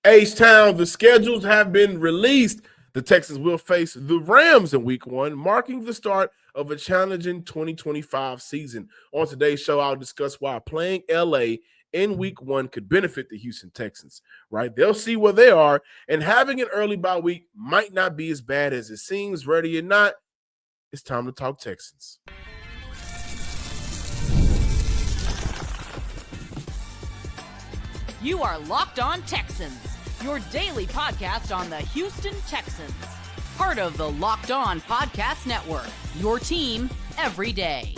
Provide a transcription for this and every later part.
H-Town, the schedules have been released. The Texans will face the Rams in week 1, marking the start of a challenging 2025 season. On today's show, I'll discuss why playing LA in week 1 could benefit the Houston Texans, right? They'll see where they are, and having an early bye week might not be as bad as it seems. Ready or not, it's time to talk Texans. You are Locked On Texans, your daily podcast on the Houston Texans. Part of the Locked On Podcast Network, your team every day.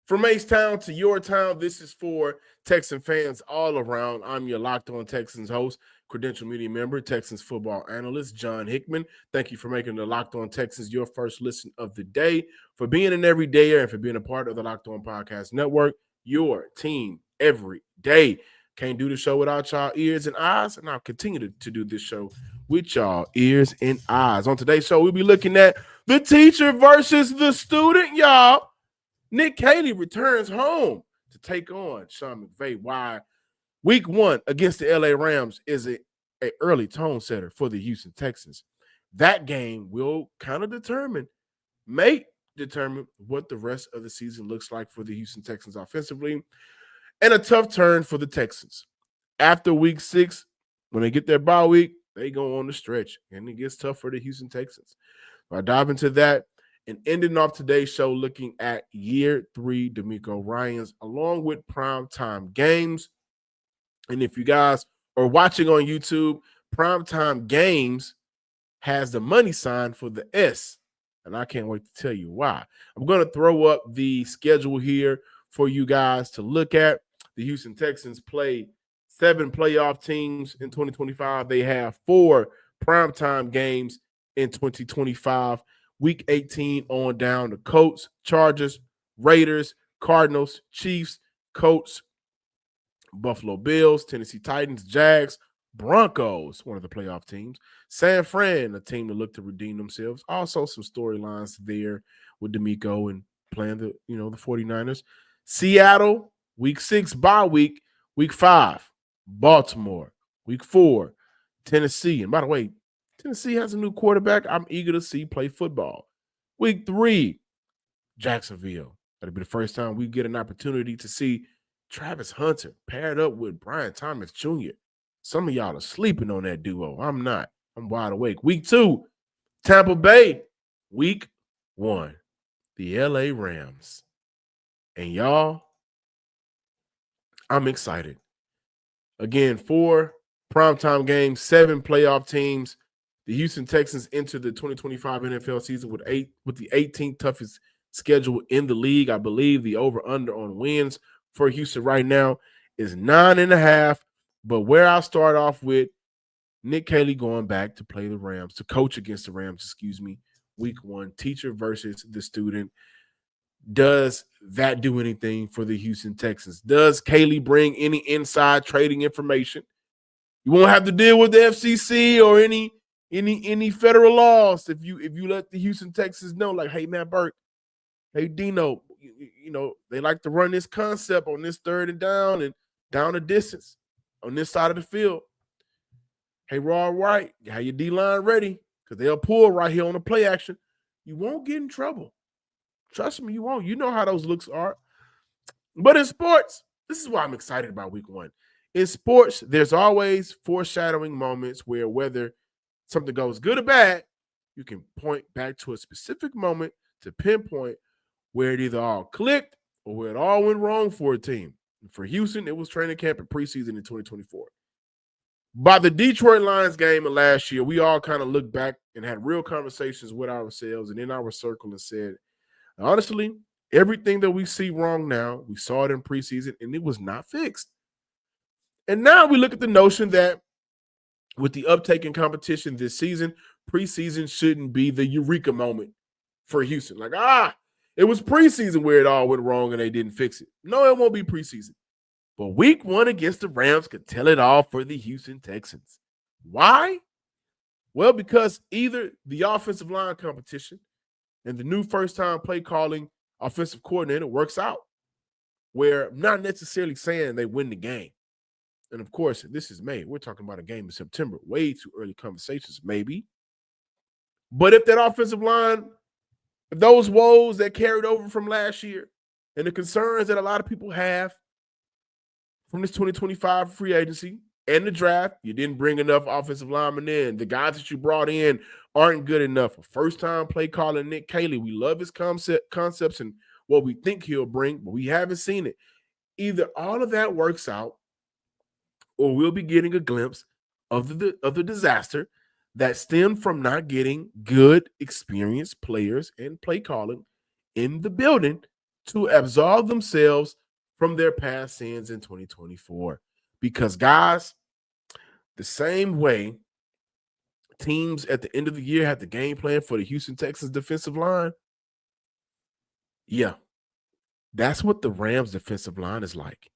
From H-Town to your town, this is for Texan fans all around. I'm your Locked On Texans host, credential media member, Texans football analyst, John Hickman. Thank you for making the Locked On Texans your first listen of the day, for being an everydayer, and for being a part of the Locked On Podcast Network, your team every day. Can't do the show without y'all ears and eyes, and I'll continue to do this show with y'all ears and eyes. On today's show, we'll be looking at the teacher versus the student, y'all. Nick Caley returns home to take on Sean McVay. Why week 1 against the LA Rams is an early tone setter for the Houston Texans. That game will may determine what the rest of the season looks like for the Houston Texans offensively. And a tough turn for the Texans. After week 6, when they get their bye week, they go on the stretch, and it gets tough for the Houston Texans. So I dive into that and ending off today's show looking at year 3 DeMeco Ryans along with primetime games. And if you guys are watching on YouTube, primetime games has the money sign for the S, and I can't wait to tell you why. I'm going to throw up the schedule here for you guys to look at. The Houston Texans play 7 playoff teams in 2025. They have 4 primetime games in 2025. Week 18 on down, the Colts, Chargers, Raiders, Cardinals, Chiefs, Colts, Buffalo Bills, Tennessee Titans, Jags, Broncos, one of the playoff teams, San Fran, a team to look to redeem themselves. Also some storylines there with DeMeco and playing the 49ers. Seattle, week 6 bye week, week 5, Baltimore, week 4, Tennessee. And by the way, Tennessee has a new quarterback I'm eager to see play football. Week 3, Jacksonville. That'll be the first time we get an opportunity to see Travis Hunter paired up with Brian Thomas Jr. Some of y'all are sleeping on that duo. I'm not. I'm wide awake. Week 2, Tampa Bay. Week 1, the LA Rams. And y'all, I'm excited. Again, 4 primetime games, 7 playoff teams. The Houston Texans enter the 2025 NFL season with the 18th toughest schedule in the league. I believe the over-under on wins for Houston right now is 9.5. But where I'll start off with Nick Caley going back to play the Rams, to coach against the Rams, week 1, teacher versus the student. Does that do anything for the Houston Texans? Does Caley bring any inside trading information? You won't have to deal with the FCC or any federal laws if you let the Houston Texans know, like, hey, Matt Burke, hey, Dino, they like to run this concept on this 3rd and down the distance on this side of the field. Hey, Raw White, have your D-line ready because they'll pull right here on the play action. You won't get in trouble. Trust me, you won't. You know how those looks are. But in sports, this is why I'm excited about week 1. In sports, there's always foreshadowing moments where whether something goes good or bad, you can point back to a specific moment to pinpoint where it either all clicked or where it all went wrong for a team. For Houston, it was training camp and preseason in 2024. By the Detroit Lions game of last year, we all kind of looked back and had real conversations with ourselves and in our circle and said, honestly, everything that we see wrong now, we saw it in preseason, and it was not fixed. And now we look at the notion that with the uptake in competition this season, preseason shouldn't be the eureka moment for Houston. Like, it was preseason where it all went wrong and they didn't fix it. No, it won't be preseason. But week 1 against the Rams could tell it all for the Houston Texans. Why? Well, because either the offensive line competition and the new first-time play calling offensive coordinator works out, where I'm not necessarily saying they win the game. And of course, this is May. We're talking about a game in September. Way too early conversations, maybe. But if that offensive line, if those woes that carried over from last year and the concerns that a lot of people have from this 2025 free agency and the draft, you didn't bring enough offensive linemen in. The guys that you brought in aren't good enough. A first-time play caller, Nick Caley, we love his concepts and what we think he'll bring, but we haven't seen it. Either all of that works out or we'll be getting a glimpse of the disaster that stemmed from not getting good, experienced players and play calling in the building to absolve themselves from their past sins in 2024. Because, guys, the same way teams at the end of the year had the game plan for the Houston Texans defensive line, yeah, that's what the Rams defensive line is like.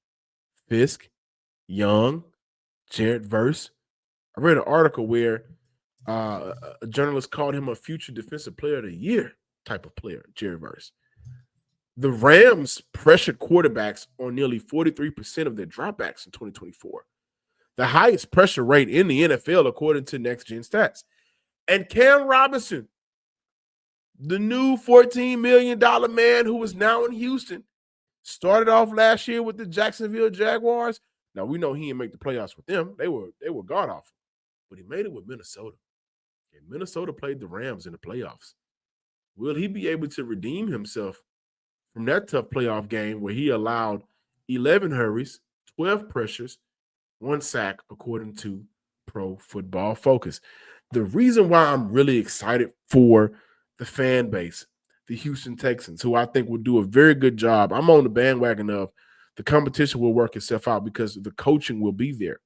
Fisk, Young, Jared Verse. I read an article where a journalist called him a future defensive player of the year type of player, Jared Verse. The Rams pressured quarterbacks on nearly 43% of their dropbacks in 2024. The highest pressure rate in the NFL, according to Next Gen Stats. And Cam Robinson, the new $14 million man who is now in Houston, started off last year with the Jacksonville Jaguars. Now, we know he didn't make the playoffs with them. They were god-awful. But he made it with Minnesota. And Minnesota played the Rams in the playoffs. Will he be able to redeem himself from that tough playoff game where he allowed 11 hurries, 12 pressures, 1 sack, according to Pro Football Focus? The reason why I'm really excited for the fan base, the Houston Texans, who I think will do a very good job. I'm on the bandwagon of the competition will work itself out because the coaching will be there.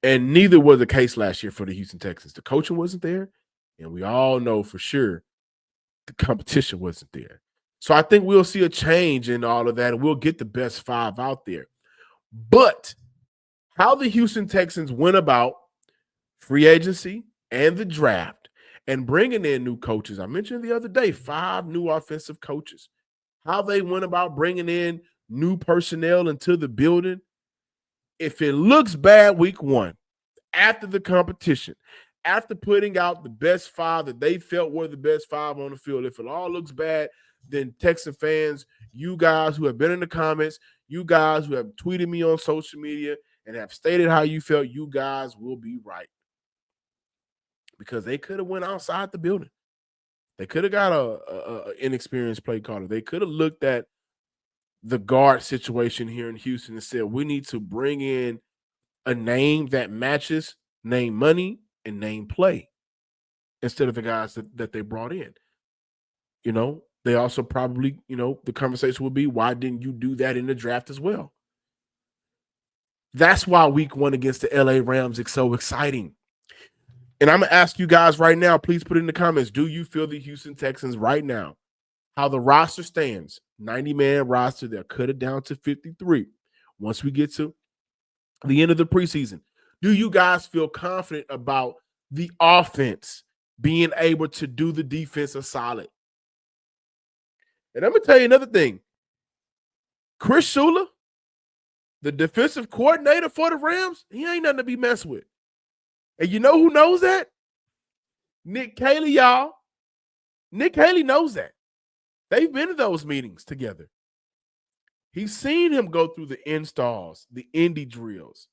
And neither was the case last year for the Houston Texans. The coaching wasn't there, and we all know for sure the competition wasn't there. So I think we'll see a change in all of that, and we'll get the best 5 out there. But how the Houston Texans went about free agency and the draft and bringing in new coaches. I mentioned the other day, 5 new offensive coaches. How they went about bringing in new personnel into the building. If it looks bad week 1, after the competition, after putting out the best 5 that they felt were the best 5 on the field, if it all looks bad, then Texan fans, you guys who have been in the comments, you guys who have tweeted me on social media and have stated how you felt, you guys will be right. Because they could have went outside the building. They could have got a inexperienced play caller. They could have looked at the guard situation here in Houston and said, we need to bring in a name that matches name money and name play instead of the guys that they brought in. You know, they also probably, the conversation would be, why didn't you do that in the draft as well? That's why week 1 against the LA Rams is so exciting. And I'm going to ask you guys right now, please put in the comments, do you feel the Houston Texans right now, how the roster stands, 90-man roster, they'll cut it down to 53 once we get to the end of the preseason. Do you guys feel confident about the offense being able to do the defense a solid? And I'm going to tell you another thing. Chris Shula, the defensive coordinator for the Rams, he ain't nothing to be messed with. And you know who knows that? Nick Caley, y'all. Nick Caley knows that. They've been to those meetings together. He's seen him go through the installs, the indie drills.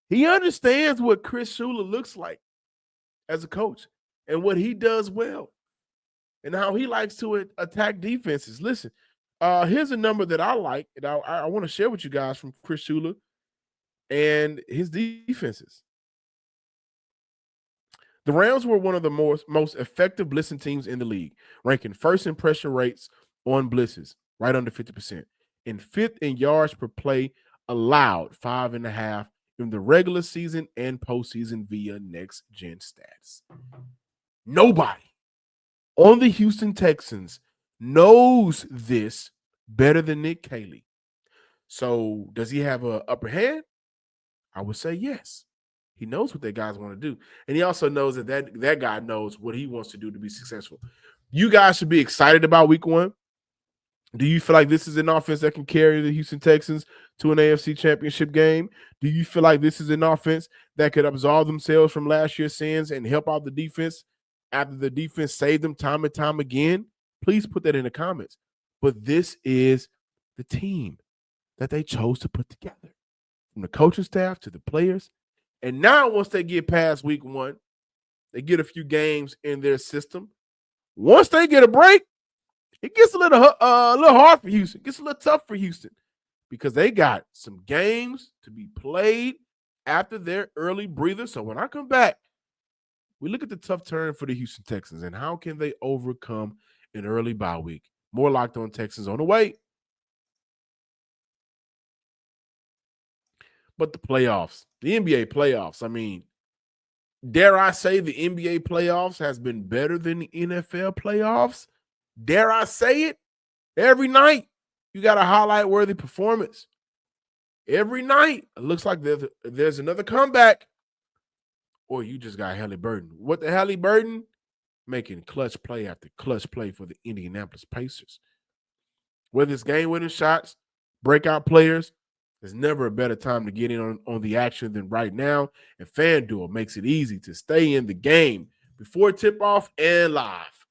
He understands what Chris Shula looks like as a coach and what he does well and how he likes to attack defenses. Listen, here's a number that I like, and I want to share with you guys from Chris Shula and his defenses. The Rams were one of the most effective blitzing teams in the league, ranking first in pressure rates on blitzes, right under 50%, and 5th in yards per play allowed, 5.5 in the regular season and postseason via Next Gen Stats. Nobody on the Houston Texans knows this better than Nick Caley. So does he have an upper hand? I would say yes. He knows what that guys want to do. And he also knows that guy knows what he wants to do to be successful. You guys should be excited about week 1. Do you feel like this is an offense that can carry the Houston Texans to an AFC championship game? Do you feel like this is an offense that could absolve themselves from last year's sins and help out the defense after the defense saved them time and time again? Please put that in the comments. But this is the team that they chose to put together, from the coaching staff to the players. And now once they get past week one, they get a few games in their system. Once they get a break, it gets a little hard for Houston. It gets a little tough for Houston because they got some games to be played after their early breather. So when I come back, we look at the tough turn for the Houston Texans and how can they overcome an early bye week. More Locked On Texans on the way. But the playoffs, the NBA playoffs, I mean, dare I say the NBA playoffs has been better than the NFL playoffs? Dare I say it? Every night, you got a highlight-worthy performance. Every night, it looks like there's another comeback. Or you just got Halliburton. What the Halliburton? Making clutch play after clutch play for the Indianapolis Pacers. Whether it's game-winning shots, breakout players, there's never a better time to get in on the action than right now. And FanDuel makes it easy to stay in the game before tip-off and live.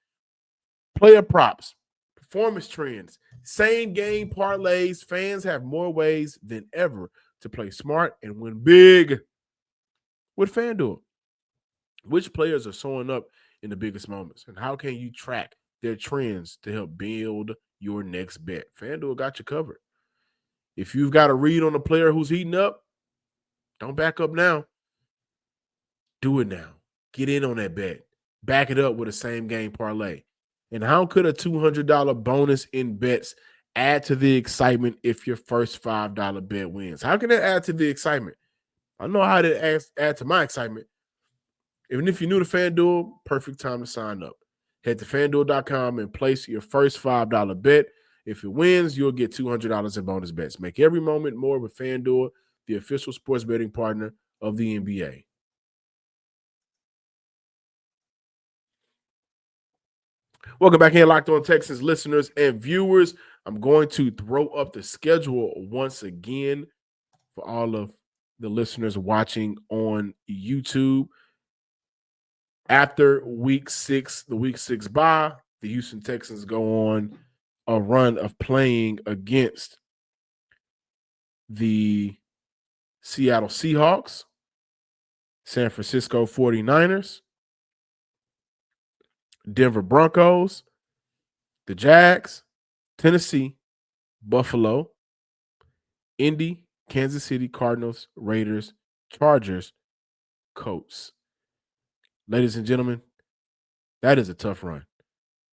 Player props, performance trends, same-game parlays. Fans have more ways than ever to play smart and win big with FanDuel. Which players are showing up in the biggest moments, and how can you track their trends to help build your next bet? FanDuel got you covered. If you've got a read on a player who's heating up, don't back up now. Do it now. Get in on that bet. Back it up with a same-game parlay. And how could a $200 bonus in bets add to the excitement if your first $5 bet wins? How can that add to the excitement? I know how to add to my excitement. Even if you're new to FanDuel, perfect time to sign up. Head to FanDuel.com and place your first $5 bet. If it wins, you'll get $200 in bonus bets. Make every moment more with FanDuel, the official sports betting partner of the NBA. Welcome back in, Locked On Texans listeners and viewers. I'm going to throw up the schedule once again for all of the listeners watching on YouTube. After week 6, the week 6 bye, the Houston Texans go on a run of playing against the Seattle Seahawks, San Francisco 49ers, Denver Broncos, the Jags, Tennessee, Buffalo, Indy, Kansas City, Cardinals, Raiders, Chargers, Colts. Ladies and gentlemen, that is a tough run.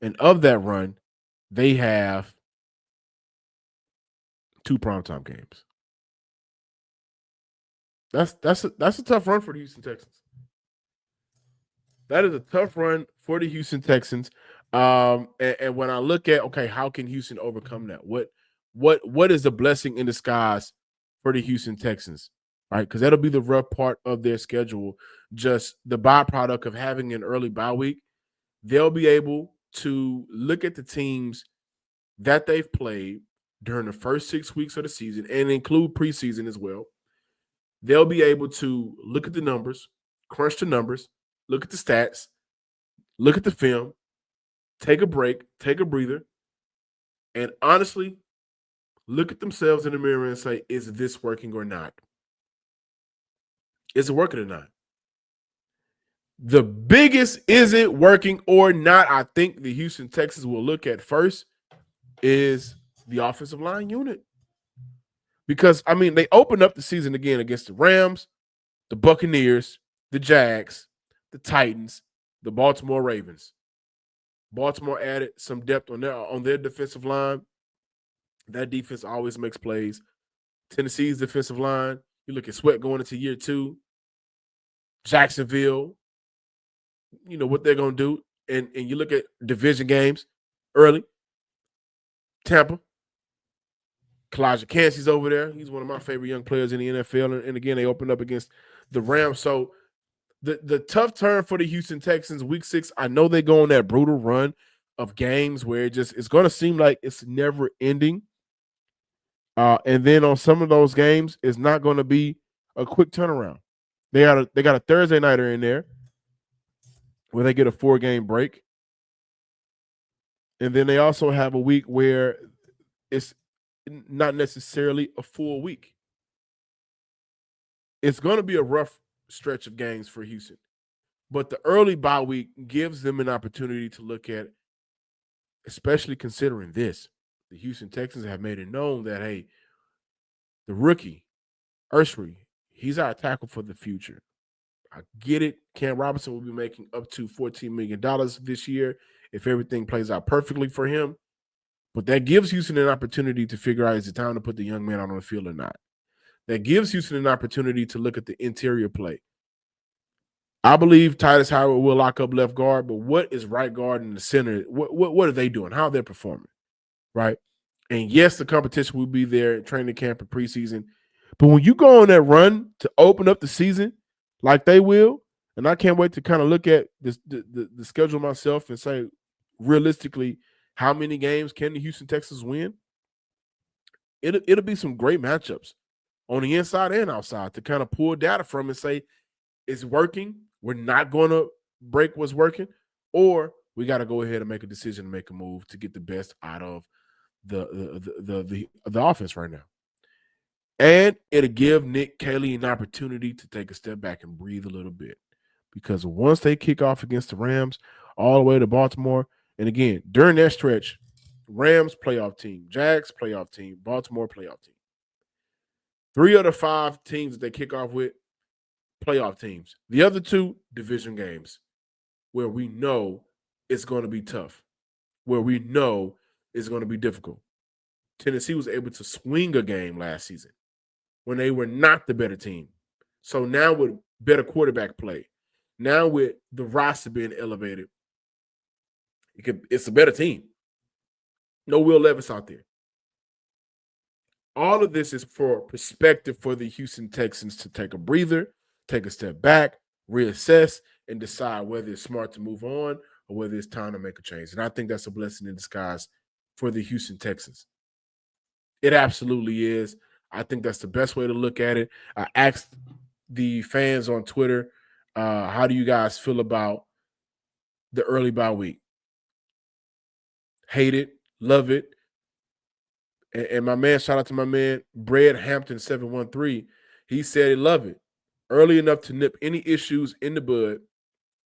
And of that run, they have 2 primetime games. That's a tough run for the Houston Texans. That is a tough run for the Houston Texans. And when I look at, okay, how can Houston overcome that? What is the blessing in disguise for the Houston Texans? Right? Because that'll be the rough part of their schedule. Just the byproduct of having an early bye week. They'll be able to look at the teams that they've played during the first 6 weeks of the season and include preseason as well. They'll be able to look at the numbers, crunch the numbers, look at the stats, look at the film, take a break, take a breather, and honestly, look at themselves in the mirror and say, is this working or not? Is it working or not? The biggest is it working or not, I think the Houston Texans will look at first is the offensive line unit. Because, I mean, they opened up the season again against the Rams, the Buccaneers, the Jags, the Titans, the Baltimore Ravens. Baltimore added some depth on their defensive line. That defense always makes plays. Tennessee's defensive line, you look at Sweat going into year 2. Jacksonville, you know what they're going to do. And you look at division games early. Tampa. Kalijah Kancey's over there. He's one of my favorite young players in the NFL. And again, they opened up against the Rams. So the tough turn for the Houston Texans, week 6, I know they go on that brutal run of games where it's going to seem like it's never ending. And then on some of those games, it's not going to be a quick turnaround. They got a Thursday nighter in there where they get a 4-game break. And then they also have a week where it's not necessarily a full week. It's going to be a rough stretch of games for Houston. But the early bye week gives them an opportunity to look at, especially considering this. The Houston Texans have made it known that, hey, the rookie, Ursary, he's our tackle for the future. I get it. Cam Robinson will be making up to $14 million this year if everything plays out perfectly for him. But that gives Houston an opportunity to figure out, is it time to put the young man out on the field or not? That gives Houston an opportunity to look at the interior play. I believe Titus Howard will lock up left guard, but what is right guard in the center? What are they doing? How are they performing? Right? And yes, the competition will be there at training camp and preseason. But when you go on that run to open up the season like they will, and I can't wait to kind of look at this, the schedule myself and say, realistically, how many games can the Houston Texans win? It'll be some great matchups on the inside and outside to kind of pull data from and say, it's working. We're not going to break what's working, or we got to go ahead and make a decision to make a move to get the best out of the offense right now. And it'll give Nick Caley an opportunity to take a step back and breathe a little bit, because once they kick off against the Rams all the way to Baltimore, and again, during that stretch, Rams playoff team, Jags playoff team, Baltimore playoff team. 3 of the 5 teams that they kick off with, playoff teams. The other 2, division games, where we know it's going to be tough, where we know it's going to be difficult. Tennessee was able to swing a game last season when they were not the better team. So now with better quarterback play, now with the roster being elevated, it's a better team. No Will Levis out there. All of this is for perspective for the Houston Texans to take a breather, take a step back, reassess, and decide whether it's smart to move on or whether it's time to make a change. And I think that's a blessing in disguise for the Houston Texans. It absolutely is. I think that's the best way to look at it. I asked the fans on Twitter, how do you guys feel about the early bye week? Hate it, love it. And my man, shout out to my man, Brad Hampton 713. He said he love it. Early enough to nip any issues in the bud.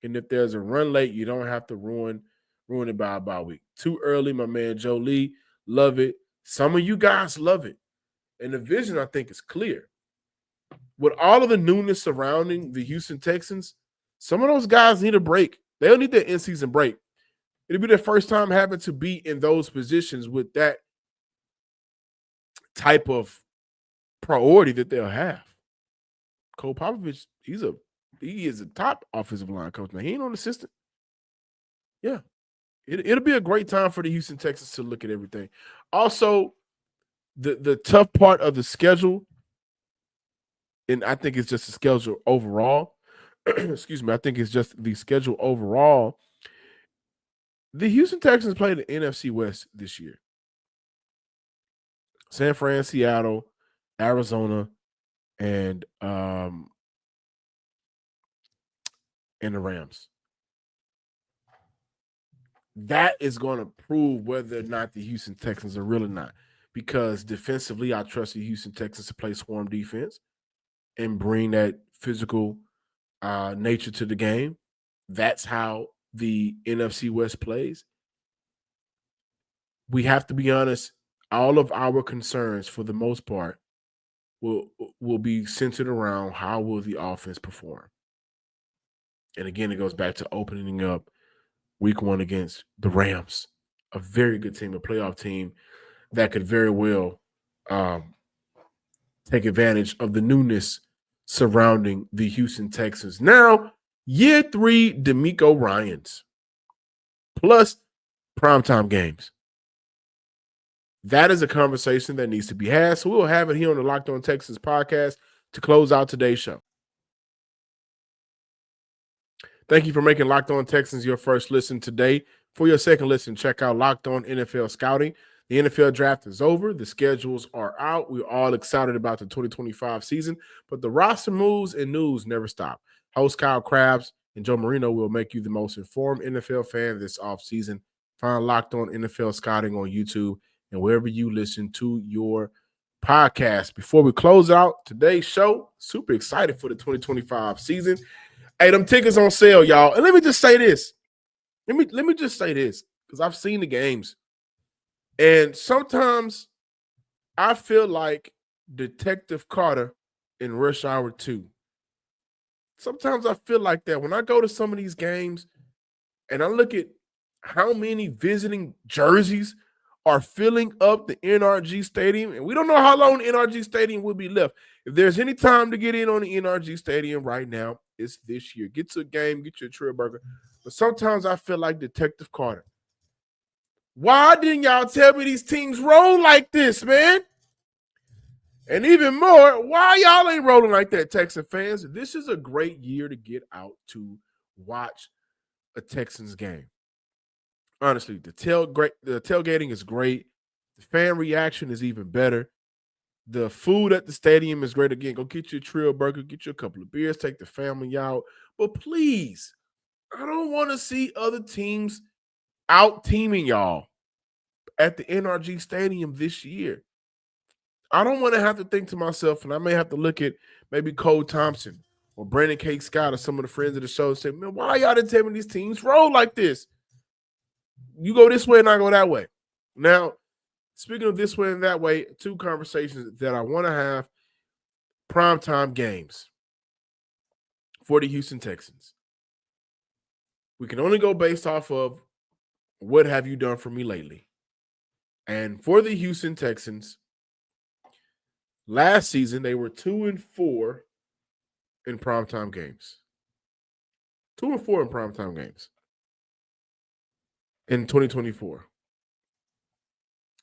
And if there's a run late, you don't have to ruin it by a bye week. Too early, my man Joe Lee, love it. Some of you guys love it. And the vision, I think, is clear. With all of the newness surrounding the Houston Texans, some of those guys need a break. They'll need their in-season break. It'll be their first time having to be in those positions with that type of priority that they'll have. Cole Popovich, he is a top offensive line coach. Now, he ain't on assistant. Yeah. It'll be a great time for the Houston Texans to look at everything. Also, the tough part of the schedule, and I think it's just the schedule overall. Excuse me. I think it's just the schedule overall. The Houston Texans played the NFC West this year. San Fran, Seattle, Arizona, and the Rams. That is going to prove whether or not the Houston Texans are real or not. Because defensively, I trust the Houston Texans to play swarm defense and bring that physical nature to the game. That's how the NFC West plays. We have to be honest, all of our concerns for the most part will be centered around how will the offense perform. And again, it goes back to opening up week 1 against the Rams, a very good team, a playoff team that could very well take advantage of the newness surrounding the Houston Texans. Now, year 3, DeMeco Ryans, plus primetime games. That is a conversation that needs to be had. So we'll have it here on the Locked On Texans podcast to close out today's show. Thank you for making Locked On Texans your first listen today. For your second listen, check out Locked On NFL Scouting. The NFL draft is over. The schedules are out. We're all excited about the 2025 season, but the roster moves and news never stop. Host Kyle Krabs and Joe Marino will make you the most informed NFL fan this offseason. Find Locked On NFL Scouting on YouTube and wherever you listen to your podcast. Before we close out today's show, super excited for the 2025 season. Hey, them tickets on sale, y'all. And let me just say this. Let me just say this, because I've seen the games. And sometimes I feel like Detective Carter in Rush Hour 2. Sometimes I feel like that when I go to some of these games and I look at how many visiting jerseys are filling up the NRG Stadium, and we don't know how long the NRG Stadium will be left. If there's any time to get in on the NRG Stadium right now, it's this year. Get to a game, get you a Trill Burger. But sometimes I feel like Detective Carter. Why didn't y'all tell me these teams roll like this, man? And even more, why y'all ain't rolling like that, Texan fans? This is a great year to get out to watch a Texans game. Honestly, the tailgating is great. The fan reaction is even better. The food at the stadium is great. Again, go get your Trill Burger, get you a couple of beers, take the family out. But please, I don't want to see other teams out-teaming y'all at the NRG Stadium this year. I don't want to have to think to myself, and I may have to look at maybe Cole Thompson or Brandon K. Scott or some of the friends of the show and say, man, why y'all didn't tell me these teams roll like this? You go this way and I go that way. Now, speaking of this way and that way, two conversations that I want to have. Primetime games for the Houston Texans. We can only go based off of what have you done for me lately. And for the Houston Texans, last season they were 2-4 in primetime games. 2-4 in primetime games. In 2024.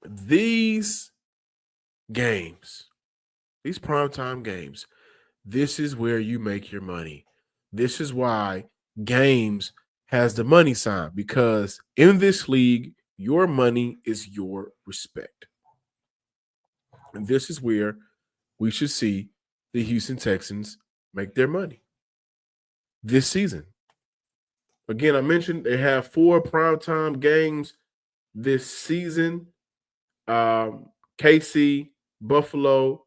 These games, these primetime games, this is where you make your money. This is why games has the money sign, because in this league, your money is your respect. And this is where we should see the Houston Texans make their money this season. Again, I mentioned they have 4 primetime games this season. KC, Buffalo,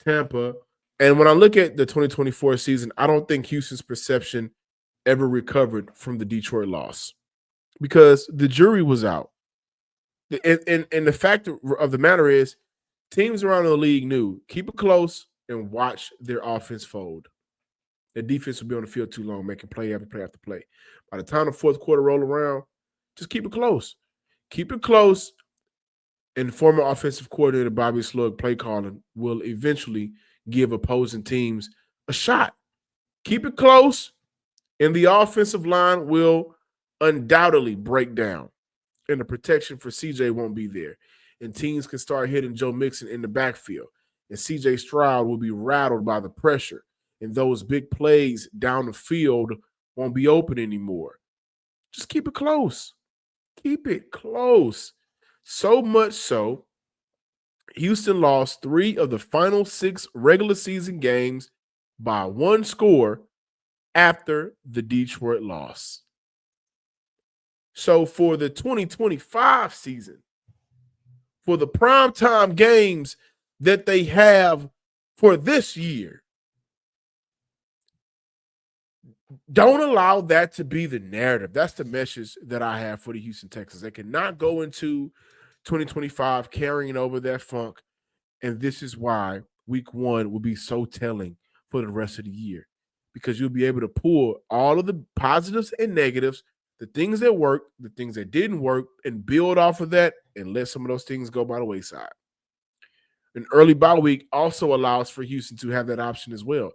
Tampa. And when I look at the 2024 season, I don't think Houston's perception ever recovered from the Detroit loss because the jury was out. And the fact of the matter is, teams around the league knew, keep it close and watch their offense fold. The defense will be on the field too long, making play after play after play. By the time the fourth quarter roll around, just keep it close. Keep it close, and former offensive coordinator Bobby Slug play calling will eventually give opposing teams a shot. Keep it close, and the offensive line will undoubtedly break down, and the protection for CJ won't be there. And teams can start hitting Joe Mixon in the backfield, and CJ Stroud will be rattled by the pressure, and those big plays down the field won't be open anymore. Just keep it close. Keep it close. So much so, Houston lost 3 of the final 6 regular season games by 1 score after the Detroit loss. So for the 2025 season, for the primetime games that they have for this year, don't allow that to be the narrative. That's the message that I have for the Houston Texans. They cannot go into 2025 carrying over that funk, and this is why week 1 will be so telling for the rest of the year, because you'll be able to pull all of the positives and negatives, the things that worked, the things that didn't work, and build off of that and let some of those things go by the wayside. An early bye week also allows for Houston to have that option as well.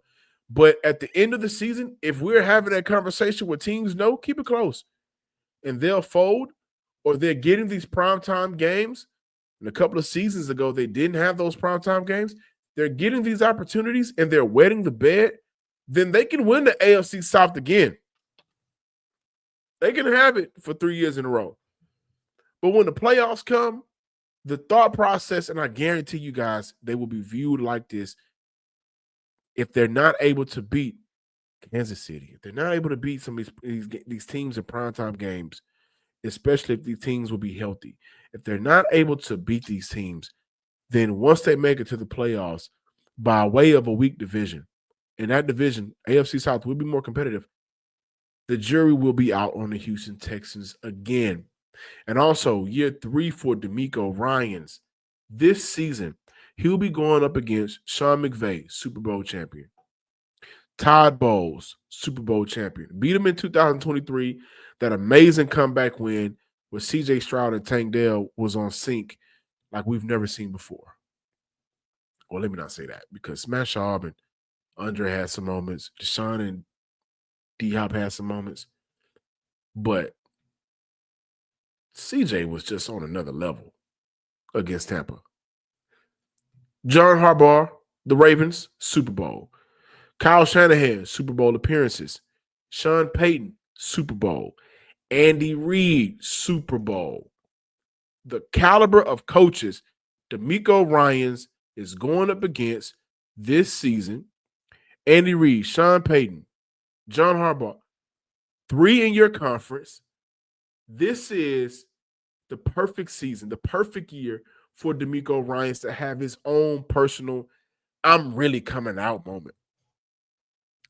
But at the end of the season, if we're having that conversation where teams know, keep it close, and they'll fold, or they're getting these primetime games. And a couple of seasons ago, they didn't have those primetime games. They're getting these opportunities, and they're wetting the bed. Then they can win the AFC South again. They can have it for 3 years in a row. But when the playoffs come, the thought process, and I guarantee you guys, they will be viewed like this. If they're not able to beat Kansas City, if they're not able to beat some of these teams in primetime games, especially if these teams will be healthy, if they're not able to beat these teams, then once they make it to the playoffs, by way of a weak division, in that division, AFC South will be more competitive. The jury will be out on the Houston Texans again. And also, year 3 for DeMeco Ryans. This season, he'll be going up against Sean McVay, Super Bowl champion. Todd Bowles, Super Bowl champion. Beat him in 2023. That amazing comeback win where C.J. Stroud and Tank Dell was on sync like we've never seen before. Well, let me not say that, because Smash Sharp and Andre had some moments. Deshaun and D-Hop had some moments. But CJ was just on another level against Tampa. John Harbaugh, the Ravens, Super Bowl. Kyle Shanahan, Super Bowl appearances. Sean Payton, Super Bowl. Andy Reid, Super Bowl. The caliber of coaches DeMeco Ryans is going up against this season. Andy Reid, Sean Payton, John Harbaugh, 3 in your conference. This is the perfect season, the perfect year for DeMeco Ryans to have his own personal I'm really coming out moment.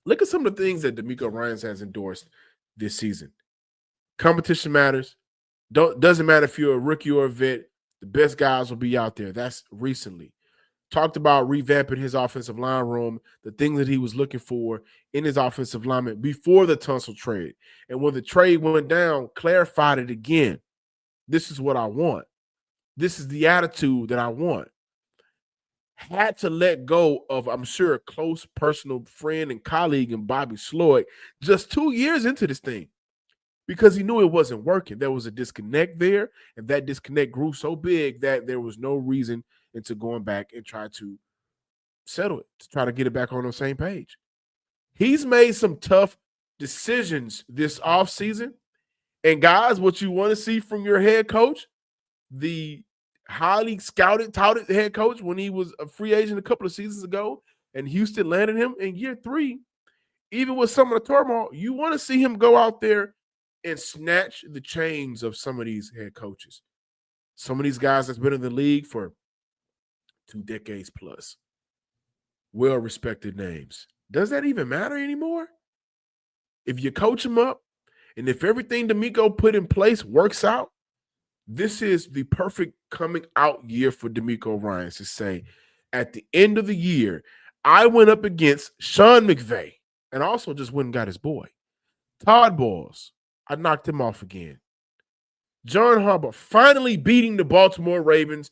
Look at some of the things that DeMeco Ryans has endorsed this season. Competition matters. Doesn't matter if you're a rookie or a vet. The best guys will be out there. That's recently. Talked about revamping his offensive line room, the things that he was looking for in his offensive lineman before the Tunsil trade. And when the trade went down, clarified it again. This is what I want. This is the attitude that I want. Had to let go of, I'm sure, a close personal friend and colleague in Bobby Sloyd just 2 years into this thing, because he knew it wasn't working. There was a disconnect there, and that disconnect grew so big that there was no reason into going back and try to settle it, to try to get it back on the same page. He's made some tough decisions this offseason. And guys, what you want to see from your head coach, the highly scouted, touted head coach when he was a free agent a couple of seasons ago, and Houston landed him in year 3, even with some of the turmoil, you want to see him go out there and snatch the chains of some of these head coaches. Some of these guys that's been in the league for 2 decades plus. Well-respected names. Does that even matter anymore? If you coach them up, and if everything DeMeco put in place works out, this is the perfect coming out year for DeMeco Ryans to say, at the end of the year, I went up against Sean McVay and also just went and got his boy. Todd Bowles, I knocked him off again. John Harbaugh finally beating the Baltimore Ravens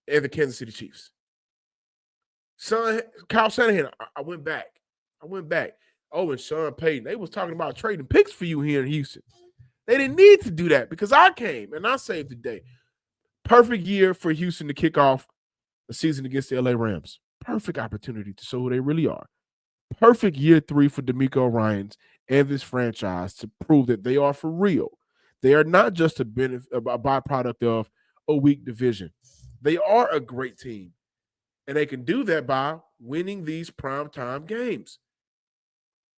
and the Kansas City Chiefs. Kyle Shanahan, I went back. Oh, and Sean Payton, they was talking about trading picks for you here in Houston. They didn't need to do that because I came and I saved the day. Perfect year for Houston to kick off the season against the LA Rams. Perfect opportunity to show who they really are. Perfect year 3 for DeMeco Ryans and this franchise to prove that they are for real. They are not just a byproduct of a weak division. They are a great team, and they can do that by winning these primetime games.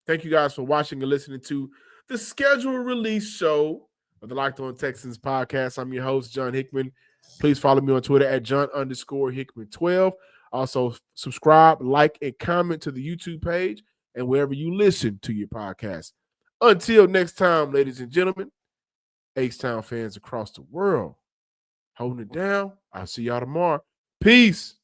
Thank you guys for watching and listening to the schedule release show of the Locked On Texans podcast. I'm your host, John Hickman. Please follow me on Twitter at John_Hickman12. Also, subscribe, like, and comment to the YouTube page and wherever you listen to your podcast. Until next time, ladies and gentlemen, H-Town fans across the world, holding it down. I'll see y'all tomorrow. Peace.